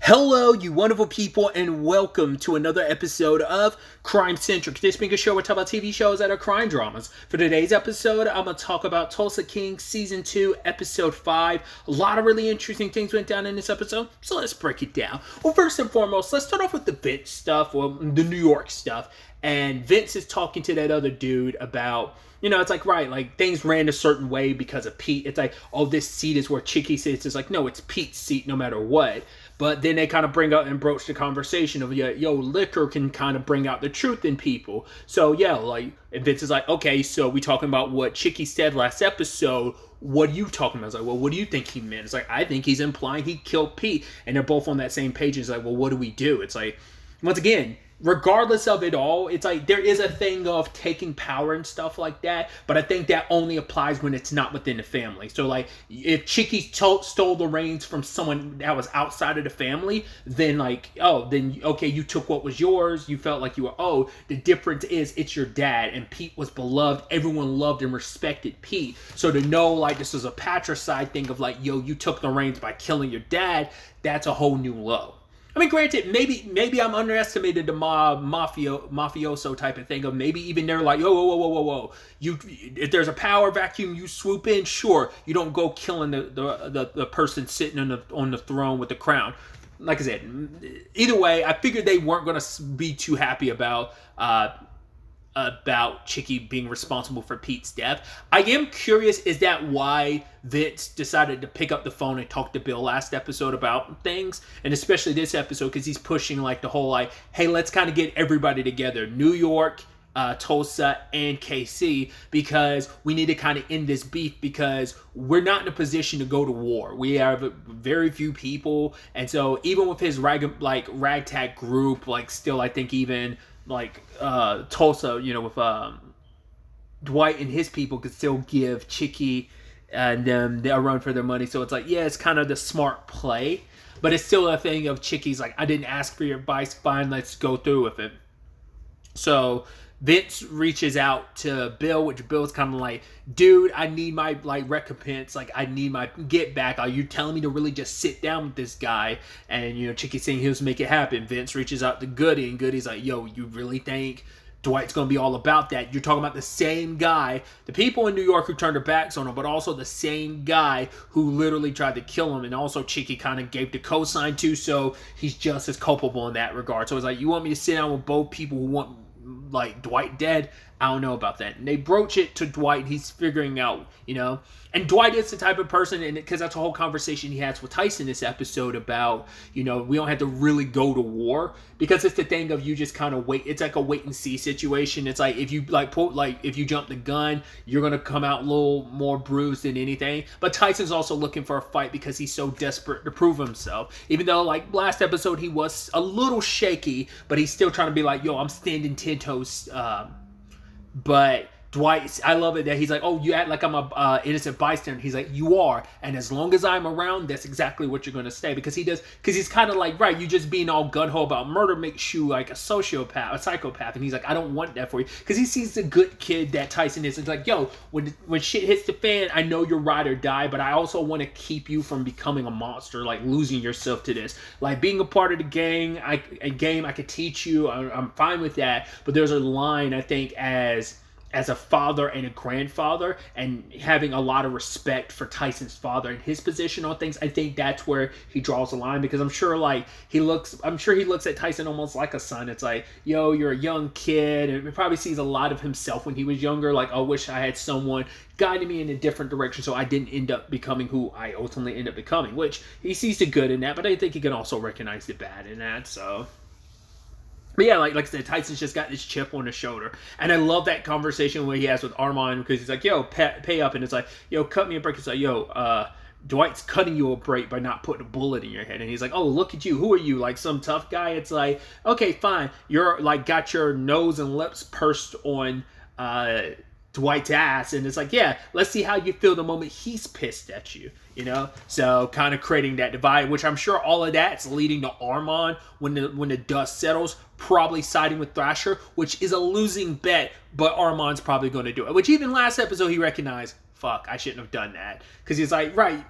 Hello, you wonderful people, and welcome to another episode of Centric. This being a show where we talk about TV shows that are crime dramas. For today's episode, I'm going to talk about Tulsa King Season 2, Episode 5. A lot of really interesting things went down in this episode, so let's break it down. Well, first and foremost, let's start off with the Vince stuff, well, the New York stuff. And Vince is talking to that other dude about, it's like, right, like, things ran a certain way because of Pete. It's like, oh, this seat is where Chicky sits. It's like, no, it's Pete's seat no matter what. But then they kind of bring up and broach the conversation of, liquor can kind of bring out the truth in people. So, and Vince is like, okay, so we talking about what Chicky said last episode. What are you talking about? It's like, well, what do you think he meant? It's like, I think he's implying he killed Pete. And they're both on that same page. It's like, well, what do we do? It's like, once again, regardless of it all, it's like there is a thing of taking power and stuff like that, but I think that only applies when it's not within the family. So, like, if Chicky stole the reins from someone that was outside of the family, then, like, okay, you took what was yours, you felt like you were owed. The difference is it's your dad, and Pete was beloved. Everyone loved and respected Pete. So to know, like, this is a patricide thing of, like, you took the reins by killing your dad, that's a whole new low. I mean, granted, maybe I'm underestimated the mafioso type of thing of maybe even they're like, whoa. If there's a power vacuum, you swoop in. Sure, you don't go killing the person sitting on the throne with the crown. Like I said, either way, I figured they weren't going to be too happy about Chicky being responsible for Pete's death. I am curious, is that why Vince decided to pick up the phone and talk to Bill last episode about things? And especially this episode, because he's pushing like the whole like, hey, let's kind of get everybody together. New York, Tulsa, and KC, because we need to kind of end this beef because we're not in a position to go to war. We have very few people. And so even with his ragtag group, like still I think even like Tulsa, with Dwight and his people could still give Chicky and them a run for their money. So it's like, yeah, it's kind of the smart play, but it's still a thing of Chicky's like, I didn't ask for your advice, fine, let's go through with it. So Vince reaches out to Bill, which Bill's kind of like, dude, I need my recompense. Like, I need my get back. Are you telling me to really just sit down with this guy? And, Chicky's saying he'll make it happen. Vince reaches out to Goody, and Goody's like, yo, you really think Dwight's going to be all about that? You're talking about the same guy, the people in New York who turned their backs on him, but also the same guy who literally tried to kill him. And also Chicky kind of gave the cosign to, so he's just as culpable in that regard. So it's like, you want me to sit down with both people who want like Dwight dead? I don't know about that. And they broach it to Dwight. He's figuring out, and Dwight is the type of person, and because that's a whole conversation he has with Tyson this episode about, we don't have to really go to war, because it's the thing of you just kind of wait. It's like a wait and see situation. It's like if you if you jump the gun, you're gonna come out a little more bruised than anything. But Tyson's also looking for a fight because he's so desperate to prove himself. Even though like last episode he was a little shaky, but he's still trying to be like, yo, I'm standing 10 toes. But Dwight, I love it that he's like, oh, you act like I'm a innocent bystander. He's like, you are, and as long as I'm around, that's exactly what you're going to say. Because he's kind of like, right, you just being all gung-ho about murder makes you like a sociopath, a psychopath. And he's like, I don't want that for you. Because he sees the good kid that Tyson is. It's like, yo, when shit hits the fan, I know you're ride or die, but I also want to keep you from becoming a monster, like losing yourself to this. Like being a part of the gang, a game I could teach you. I'm fine with that. But there's a line, I think, as a father and a grandfather, and having a lot of respect for Tyson's father and his position on things, I think that's where he draws the line. Because I'm sure he looks at Tyson almost like a son. It's like, yo, you're a young kid, and he probably sees a lot of himself when he was younger. Like, I wish I had someone guiding me in a different direction so I didn't end up becoming who I ultimately end up becoming, which he sees the good in that, but I think he can also recognize the bad in that. So but yeah, like I said, Tyson's just got this chip on his shoulder. And I love that conversation where he has with Armand, because he's like, yo, pay up. And it's like, yo, cut me a break. It's like, yo, Dwight's cutting you a break by not putting a bullet in your head. And he's like, oh, look at you. Who are you? Like some tough guy? It's like, okay, fine. You're like got your nose and lips pursed on Dwight's ass, and it's like, yeah, let's see how you feel the moment he's pissed at you, so kind of creating that divide, which I'm sure all of that's leading to Armand when the dust settles probably siding with Thrasher, which is a losing bet, but Armand's probably going to do it, which even last episode he recognized, fuck, I shouldn't have done that, because he's like, right,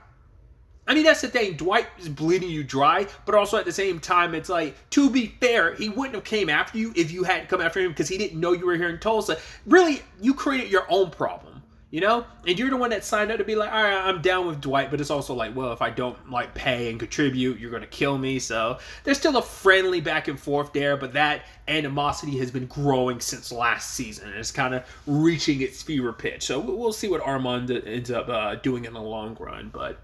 I mean, that's the thing. Dwight is bleeding you dry, but also at the same time, it's like, to be fair, he wouldn't have came after you if you hadn't come after him because he didn't know you were here in Tulsa. Really, you created your own problem, you know? And you're the one that signed up to be like, all right, I'm down with Dwight, but it's also like, well, if I don't like pay and contribute, you're going to kill me. So there's still a friendly back and forth there, but that animosity has been growing since last season. And it's kind of reaching its fever pitch. So we'll see what Armand ends up doing in the long run, but...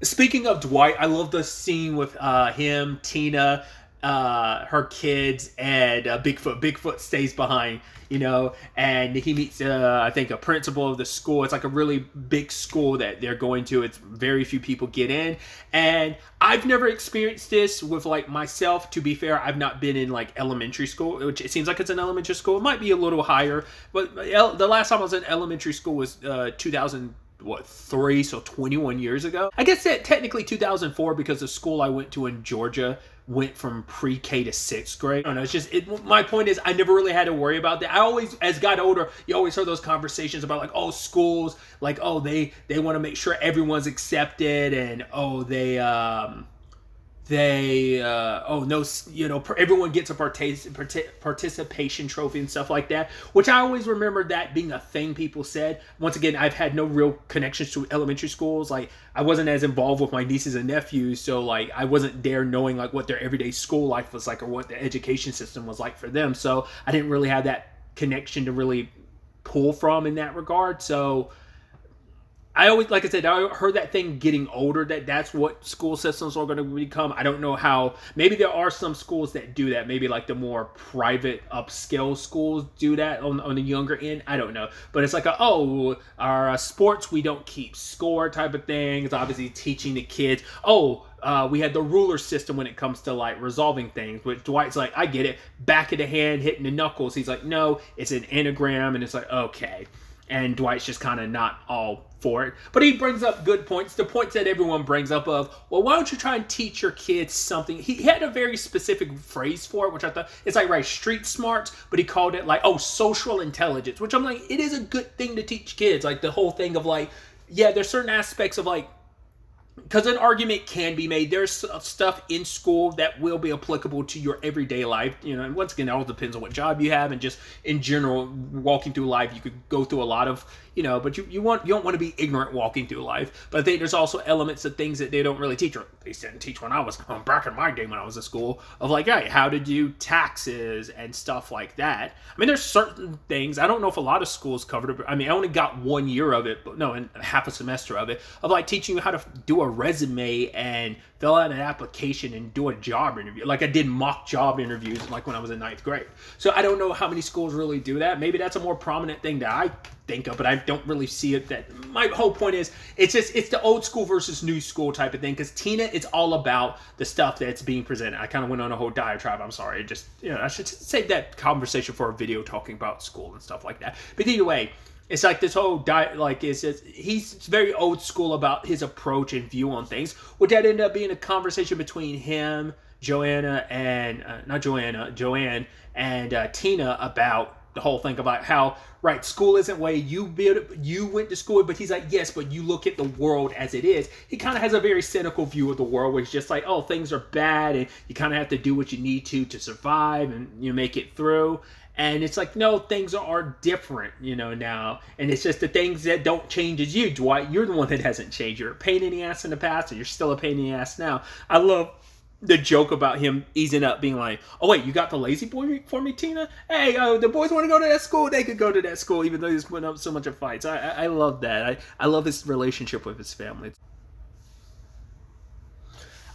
Speaking of Dwight, I love the scene with him, Tina, her kids, and Bigfoot. Bigfoot stays behind, you know, and he meets, I think, a principal of the school. It's like a really big school that they're going to. It's very few people get in. And I've never experienced this with, like, myself. To be fair, I've not been in, like, elementary school, which it seems like it's an elementary school. It might be a little higher. But the last time I was in elementary school was 2003, so 21 years ago. I guess that technically 2004 because the school I went to in Georgia went from pre-K to 6th grade. I don't know, it's just, my point is I never really had to worry about that. I always, as got older, you always heard those conversations about like, oh, schools, like, oh, they want to make sure everyone's accepted and, oh, no, you know, everyone gets a participation trophy and stuff like that, which I always remember that being a thing people said. Once again, I've had no real connections to elementary schools. Like, I wasn't as involved with my nieces and nephews, so like I wasn't there knowing like what their everyday school life was like or what the education system was like for them. So I didn't really have that connection to really pull from in that regard. So I always, like I said, I heard that thing getting older, that's what school systems are going to become. I don't know how, maybe there are some schools that do that. Maybe like the more private upscale schools do that on the younger end. I don't know. But it's like, our sports, we don't keep score type of thing. It's obviously teaching the kids, we had the ruler system when it comes to like resolving things, which Dwight's like, I get it. Back of the hand, hitting the knuckles. He's like, no, it's an anagram. And it's like, okay. And Dwight's just kind of not all for it. But he brings up good points. The points that everyone brings up of, well, why don't you try and teach your kids something? He had a very specific phrase for it, which I thought, it's like, right, street smarts, but he called it like, social intelligence, which I'm like, it is a good thing to teach kids. Like the whole thing of like, yeah, there's certain aspects of like, because an argument can be made. There's stuff in school that will be applicable to your everyday life. You know, and once again, it all depends on what job you have, and just in general, walking through life, you could go through a lot of, but you don't want to be ignorant walking through life. But I think there's also elements of things that they don't really teach, or at least didn't teach when I was back in my day when I was in school, of like, hey, how to do taxes and stuff like that. I mean, there's certain things, I don't know if a lot of schools covered it. I mean, I only got 1 year of it, and half a semester of it, of like teaching you how to do a resume and fill out an application and do a job interview. Like I did mock job interviews like when I was in 9th grade. So I don't know how many schools really do that. Maybe that's a more prominent thing that I think of, but I don't really see it. That my whole point is, it's the old school versus new school type of thing. Because Tina, it's all about the stuff that's being presented. I kind of went on a whole diatribe. I'm sorry. I should save that conversation for a video talking about school and stuff like that. But either way, it's like this whole he's very old school about his approach and view on things, which that ended up being a conversation between him, Joanne, and Tina about the whole thing about how, right, school isn't way you went to school, but he's like, yes, but you look at the world as it is. He kind of has a very cynical view of the world, where it's just like, oh, things are bad, and you kind of have to do what you need to survive, and you make it through. And it's like, no, things are different, now. And it's just the things that don't change is you, Dwight. You're the one that hasn't changed. You're a pain in the ass in the past, and you're still a pain in the ass now. I love the joke about him easing up, being like, oh, wait, you got the lazy boy for me, Tina? Hey, the boys want to go to that school. They could go to that school, even though he's putting up so much of fights. I love that. I love his relationship with his family.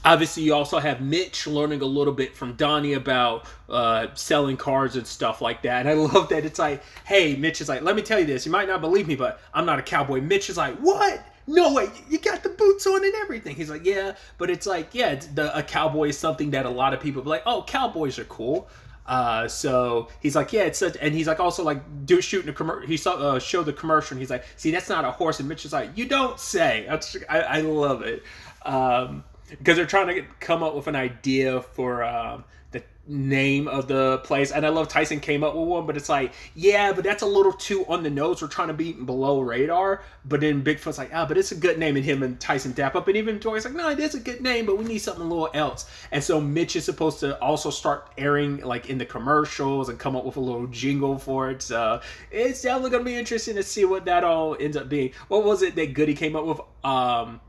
Obviously, you also have Mitch learning a little bit from Donnie about selling cars and stuff like that. And I love that it's like, hey, Mitch is like, let me tell you this. You might not believe me, but I'm not a cowboy. Mitch is like, what? No way, you got the boots on and everything. He's like, yeah, but it's like, yeah, a cowboy is something that a lot of people be like, oh, cowboys are cool. So he's like, yeah, it's such, and he's like, also like shooting a commercial. He saw show the commercial, and he's like, see, that's not a horse. And Mitch is like, you don't say. I love it. Because they're trying to come up with an idea for the name of the place. And I love Tyson came up with one, but it's like, yeah, but that's a little too on the nose. We're trying to be below radar. But then Bigfoot's like, but it's a good name. And him and Tyson dap up. And even Dwight's like, no, it is a good name, but we need something a little else. And so Mitch is supposed to also start airing like in the commercials and come up with a little jingle for it. So it's definitely going to be interesting to see what that all ends up being. What was it that Goody came up with?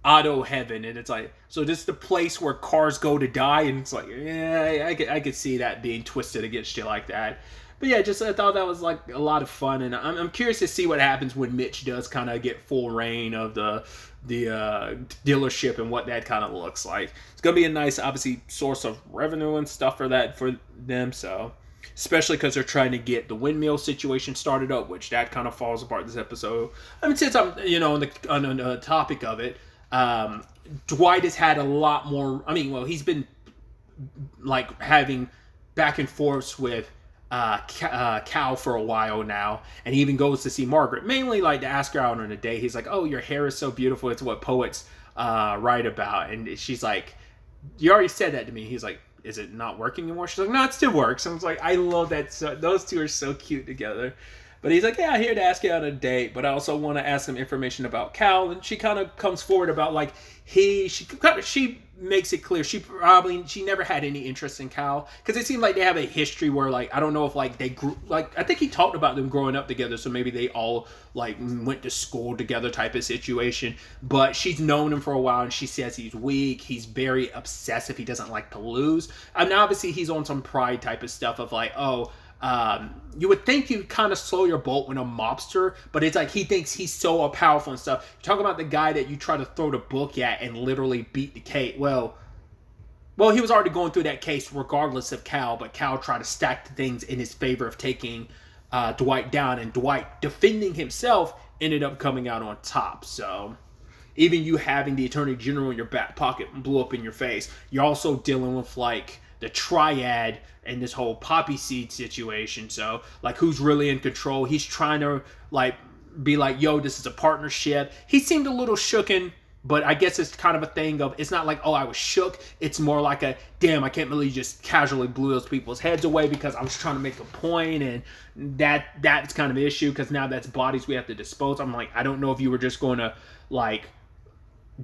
Auto Heaven, and it's like, so this is the place where cars go to die, and it's like, yeah, I could see that being twisted against you like that. But yeah, just I thought that was like a lot of fun, and I'm curious to see what happens when Mitch does kind of get full reign of the dealership and what that kind of looks like. It's gonna be a nice, obviously, source of revenue and stuff for them. So, especially because they're trying to get the windmill situation started up, which that kind of falls apart this episode. I mean, since I'm on the topic of it. Dwight has had a lot more. I mean, well, he's been like having back and forths with Cal for a while now, and he even goes to see Margaret, mainly like to ask her out on a date. He's like, "Oh, your hair is so beautiful. It's what poets write about." And she's like, "You already said that to me." He's like, "Is it not working anymore?" She's like, "No, it still works." And I was like, I love that. So, those two are so cute together. But he's like, yeah, I'm here to ask you out on a date, but I also want to ask some information about Cal. And she kind of comes forward about like she makes it clear she never had any interest in Cal, because it seemed like they have a history where like I don't know if like they grew, like I think he talked about them growing up together, so maybe they all like went to school together type of situation. But she's known him for a while, and she says he's weak, he's very obsessive, he doesn't like to lose. I mean, obviously he's on some pride type of stuff of like, you would think you'd kind of slow your boat when a mobster, but it's like he thinks he's so powerful and stuff. You're talking about the guy that you try to throw the book at and literally beat the case. Well, he was already going through that case regardless of Cal, but Cal tried to stack the things in his favor of taking Dwight down, and Dwight, defending himself, ended up coming out on top. So even you having the Attorney General in your back pocket blew up in your face. You're also dealing with like the triad and this whole poppy seed situation. So like, who's really in control? He's trying to like be like, yo, this is a partnership. He seemed a little shooken, but I guess it's kind of a thing of, it's not like, oh, I was shook. It's more like a, damn, I can't believe you just casually blew those people's heads away because I was trying to make a point. And that's kind of an issue, because now that's bodies we have to dispose. I'm like, I don't know if you were just going to like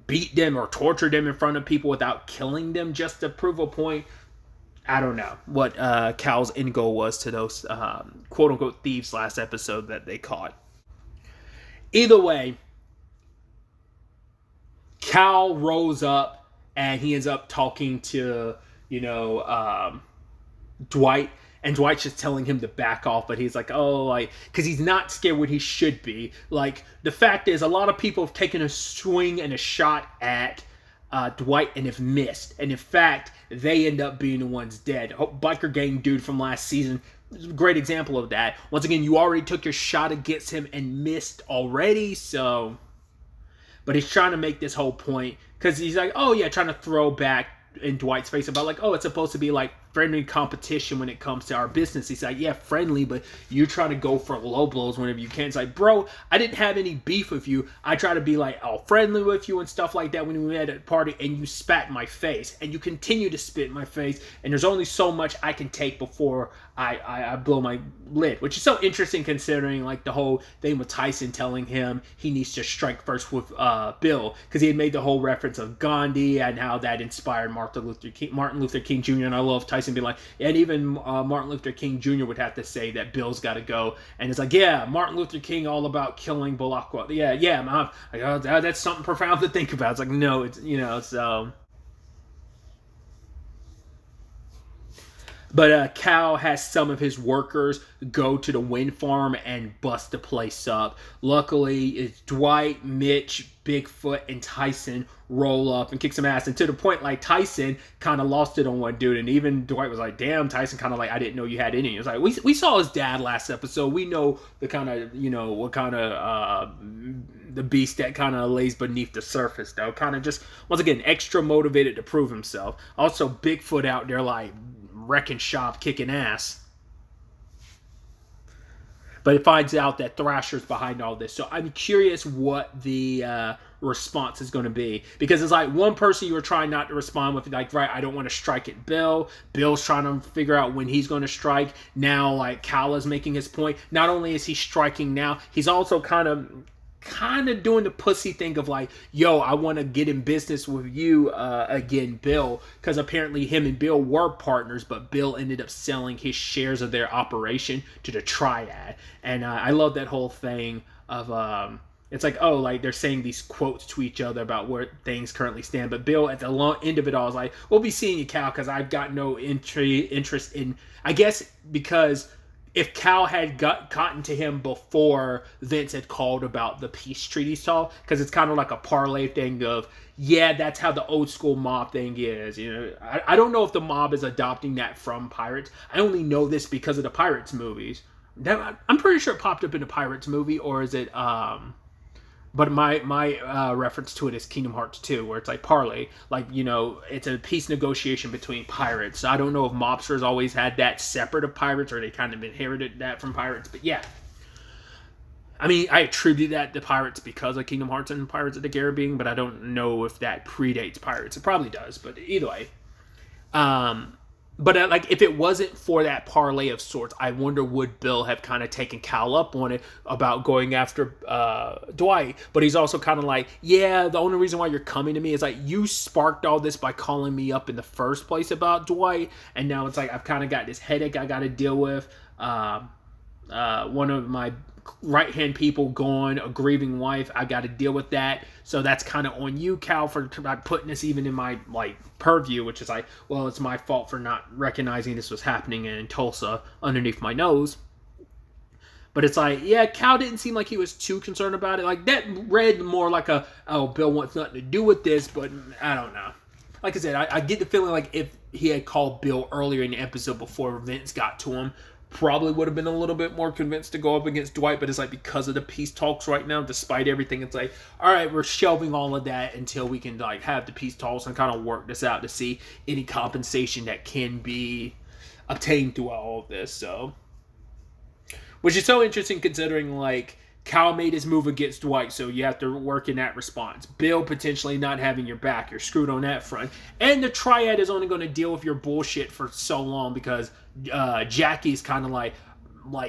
beat them or torture them in front of people without killing them just to prove a point. I don't know what Cal's end goal was to those quote-unquote thieves last episode that they caught. Either way, Cal rose up and he ends up talking to, Dwight. And Dwight's just telling him to back off, but he's like, because he's not scared what he should be. Like, the fact is, a lot of people have taken a swing and a shot at Dwight and have missed. And in fact, they end up being the ones dead. Biker gang dude from last season is a great example of that. Once again, you already took your shot against him and missed already, so... But he's trying to make this whole point, because he's like, oh yeah, trying to throw back in Dwight's face about like, oh, it's supposed to be like friendly competition when it comes to our business. He's like, yeah, friendly, but you're trying to go for low blows whenever you can. It's like, bro, I didn't have any beef with you. I try to be like all friendly with you and stuff like that when we met at a party, and you spat in my face, and you continue to spit in my face, and there's only so much I can take before I blow my lid, which is so interesting considering like the whole thing with Tyson telling him he needs to strike first with Bill, because he had made the whole reference of Gandhi and how that inspired Martin Luther King Jr. And I love Tyson being like, and even Martin Luther King Jr. would have to say that Bill's got to go, and it's like, yeah, Martin Luther King all about killing Balakwa. Yeah, man, like, oh, that's something profound to think about. It's like, no, it's so. But Cal has some of his workers go to the wind farm and bust the place up. Luckily, it's Dwight, Mitch, Bigfoot, and Tyson roll up and kick some ass. And to the point, like, Tyson kind of lost it on one dude. And even Dwight was like, damn, Tyson kind of like, I didn't know you had any. It was like, we saw his dad last episode. We know the kind of, what kind of, the beast that kind of lays beneath the surface, though. Kind of just, once again, extra motivated to prove himself. Also, Bigfoot out there, like, wrecking shop, kicking ass. But it finds out that Thrasher's behind all this. So I'm curious what the response is going to be. Because it's like one person you were trying not to respond with, like, right, I don't want to strike at Bill. Bill's trying to figure out when he's going to strike. Now, like, Cal is making his point. Not only is he striking now, he's also kind of doing the pussy thing of like, yo, I want to get in business with you again, Bill, because apparently him and Bill were partners, but Bill ended up selling his shares of their operation to the Triad. And I love that whole thing of it's like, oh, like they're saying these quotes to each other about where things currently stand, but Bill at the long end of it all is like, we'll be seeing you, Cal, because I've got no interest in, I guess, because if Cal had gotten to him before Vince had called about the peace treaties talk, because it's kind of like a parlay thing of, yeah, that's how the old school mob thing is. You know, I don't know if the mob is adopting that from Pirates. I only know this because of the Pirates movies. I'm pretty sure it popped up in the Pirates movie, or is it but my reference to it is Kingdom Hearts 2, where it's like parlay, like, you know, it's a peace negotiation between pirates. So I don't know if mobsters always had that separate of pirates, or they kind of inherited that from pirates. But yeah, I mean, I attribute that to pirates because of Kingdom Hearts and Pirates of the Caribbean, but I don't know if that predates pirates. It probably does, but either way. But like, if it wasn't for that parlay of sorts, I wonder would Bill have kind of taken Cal up on it about going after Dwight. But he's also kind of like, yeah, the only reason why you're coming to me is like, you sparked all this by calling me up in the first place about Dwight, and now it's like I've kind of got this headache I got to deal with. One of my right-hand people gone, a grieving wife, I got to deal with that. So that's kind of on you, Cal, for putting this even in my like purview, which is like, well, it's my fault for not recognizing this was happening in Tulsa underneath my nose. But it's like, yeah, Cal didn't seem like he was too concerned about it. Like, that read more like a, oh, Bill wants nothing to do with this, but I don't know. Like I said, I get the feeling like if he had called Bill earlier in the episode before Vince got to him, probably would have been a little bit more convinced to go up against Dwight. But it's like, because of the peace talks right now, despite everything, it's like, all right, we're shelving all of that until we can like have the peace talks and kind of work this out to see any compensation that can be obtained through all of this. So, which is so interesting considering like Cal made his move against Dwight, so you have to work in that response. Bill potentially not having your back, you're screwed on that front. And the Triad is only going to deal with your bullshit for so long because Jackie's kind of like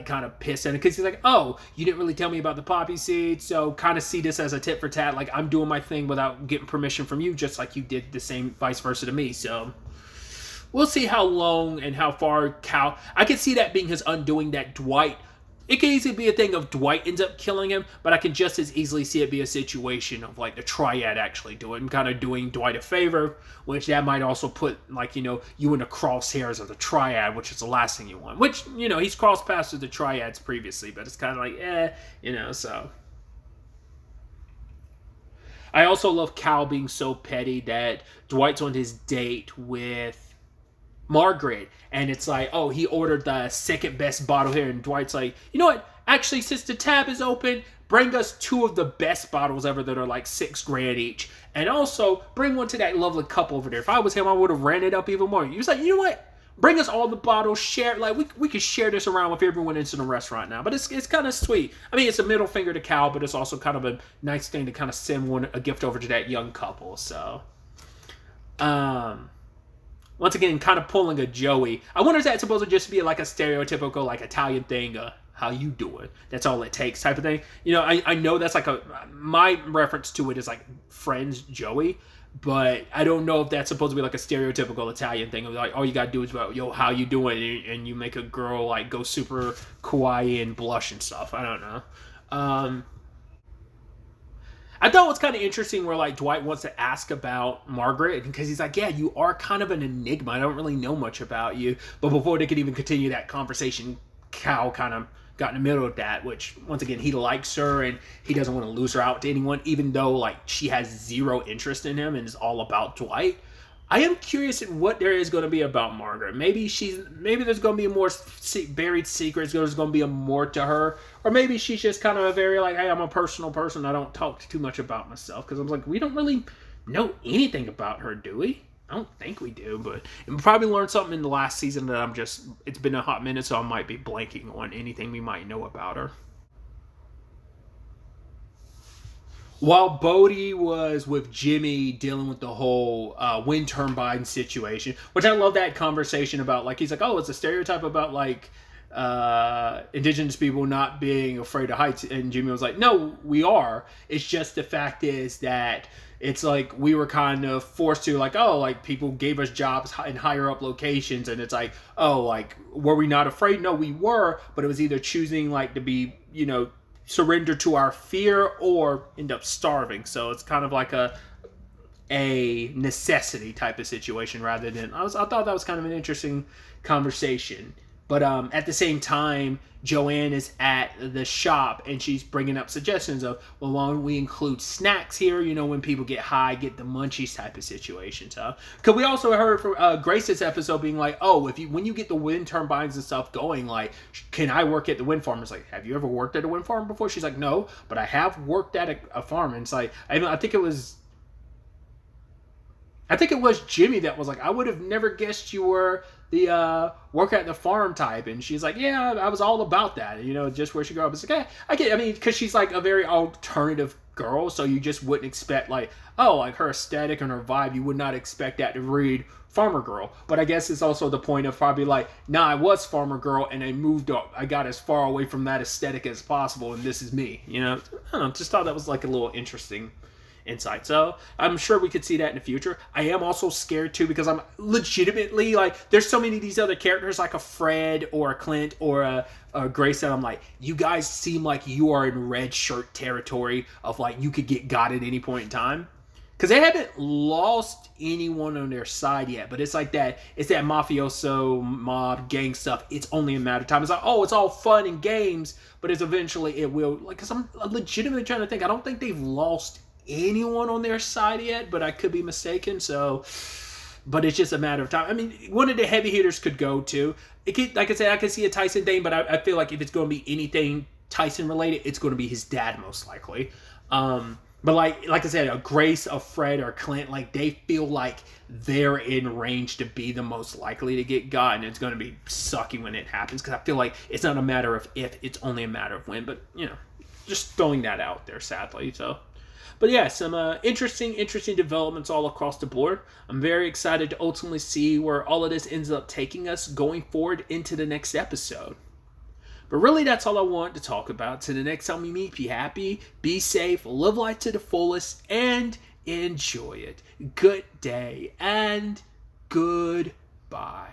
kind of pissed at it because he's like, oh, you didn't really tell me about the poppy seed, so kind of see this as a tit for tat. Like, I'm doing my thing without getting permission from you, just like you did the same vice versa to me. So we'll see how long and how far Cal. I could see that being his undoing, that Dwight. It could easily be a thing of Dwight ends up killing him, but I can just as easily see it be a situation of like the Triad actually doing Dwight a favor, which that might also put like, you know, you in the crosshairs of the Triad, which is the last thing you want. Which, you know, he's crossed paths with the Triads previously, but it's kind of like, you know, so. I also love Cal being so petty that Dwight's on his date with Margaret, and it's like, oh, he ordered the second best bottle here, and Dwight's like, you know what, actually, since the tab is open, bring us 2 of the best bottles ever that are like $6,000 each, and also bring one to that lovely couple over there. If I was him, I would have ran it up even more. He was like, you know what, bring us all the bottles, share, like we could share this around with everyone into the restaurant now. But it's kind of sweet. I mean, it's a middle finger to Cal, but it's also kind of a nice thing to kind of send a gift over to that young couple. So once again, kind of pulling a Joey. I wonder if that's supposed to just be like a stereotypical like Italian thing, how you doing? That's all it takes type of thing. You know, I know that's like my reference to it is like Friends Joey, but I don't know if that's supposed to be like a stereotypical Italian thing of like, all you gotta do is about, yo, how you doing? And you make a girl like go super kawaii and blush and stuff. I don't know. I thought it was kind of interesting where like Dwight wants to ask about Margaret because he's like, yeah, you are kind of an enigma. I don't really know much about you. But before they could even continue that conversation, Cal kind of got in the middle of that, which once again, he likes her and he doesn't want to lose her out to anyone, even though like she has zero interest in him and is all about Dwight. I am curious at what there is going to be about Margaret. Maybe there's going to be a more buried secret. There's going to be a more to her. Or maybe she's just kind of a very like, hey, I'm a personal person. I don't talk too much about myself. Because I'm like, we don't really know anything about her, do we? I don't think we do. But we probably learned something in the last season that it's been a hot minute, so I might be blanking on anything we might know about her. While Bodie was with Jimmy dealing with the whole wind turbine situation, which I love that conversation about, like, he's like, oh, it's a stereotype about, like, indigenous people not being afraid of heights. And Jimmy was like, no, we are. It's just the fact is that it's like we were kind of forced to, like, oh, like, people gave us jobs in higher up locations. And it's like, oh, like, were we not afraid? No, we were. But it was either choosing, like, to be, surrender to our fear or end up starving. So it's kind of like a necessity type of situation rather than I thought that was kind of an interesting conversation. But at the same time, Joanne is at the shop and she's bringing up suggestions of, well, why don't we include snacks here? When people get high, get the munchies type of situation. So, because we also heard from Grace's episode being like, oh, when you get the wind turbines and stuff going, like, can I work at the wind farm? It's like, have you ever worked at a wind farm before? She's like, no, but I have worked at a farm. And it's like, I think it was Jimmy that was like, I would have never guessed you were the work at the farm type. And she's like, yeah, I was all about that. Just where she grew up. It's like, I get, because she's like a very alternative girl. So you just wouldn't expect like, oh, like her aesthetic and her vibe. You would not expect that to read Farmer Girl. But I guess it's also the point of probably like, nah, I was Farmer Girl and I moved up. I got as far away from that aesthetic as possible. And this is me, I don't know. Just thought that was like a little interesting insight. So I'm sure we could see that in the future. I am also scared too because I'm legitimately like, there's so many of these other characters like a Fred or a Clint or a Grace that I'm like, you guys seem like you are in red shirt territory of like you could get got at any point in time. Because they haven't lost anyone on their side yet, but it's like that. It's that mafioso mob gang stuff. It's only a matter of time. It's like, oh, it's all fun and games, but it's eventually it will. Like, because I'm legitimately trying to think. I don't think they've lost anyone on their side yet, but I could be mistaken. So, but it's just a matter of time. One of the heavy hitters could go to. It could, like I said, I could see a Tyson Dane, but I feel like if it's going to be anything Tyson related, it's going to be his dad most likely. But like I said, a Grace, a Fred, or Clint, like they feel like they're in range to be the most likely to get got, and it's going to be sucky when it happens because I feel like it's not a matter of if, it's only a matter of when. But just throwing that out there, sadly. So, but yeah, some interesting developments all across the board. I'm very excited to ultimately see where all of this ends up taking us going forward into the next episode. But really, that's all I want to talk about. To the next time we meet, be happy, be safe, live life to the fullest, and enjoy it. Good day and goodbye.